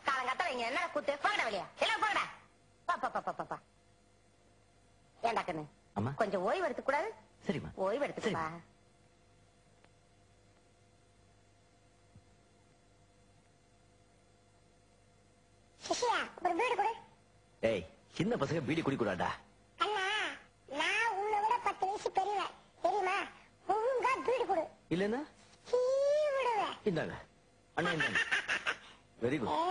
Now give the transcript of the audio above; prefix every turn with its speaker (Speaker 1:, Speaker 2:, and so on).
Speaker 1: காலங்காத்தால இங்க என்ன கூத்து போங்கடா வெளியா எல்லாம் போங்கடா பாப்பா ஏண்டா கண்ணு கொஞ்சம் ஓய்வு எடுத்துக்க கூடாது? சரிம்மா ஓய்வு எடுத்துக்கப்பா. ஒரு பீடி கொடு.
Speaker 2: ஏய் சின்ன பசங்க பீடி குடிக்கூடாடா.
Speaker 1: அண்ணா நான் உன்னை விட 10 வயசு பெரியவன் தெரியுமா? ஒழுங்கா பீடி கொடு.
Speaker 2: இல்லன்னா
Speaker 1: விடுவேன்.
Speaker 2: இந்தாங்க அண்ணா இந்தாங்க. Very good.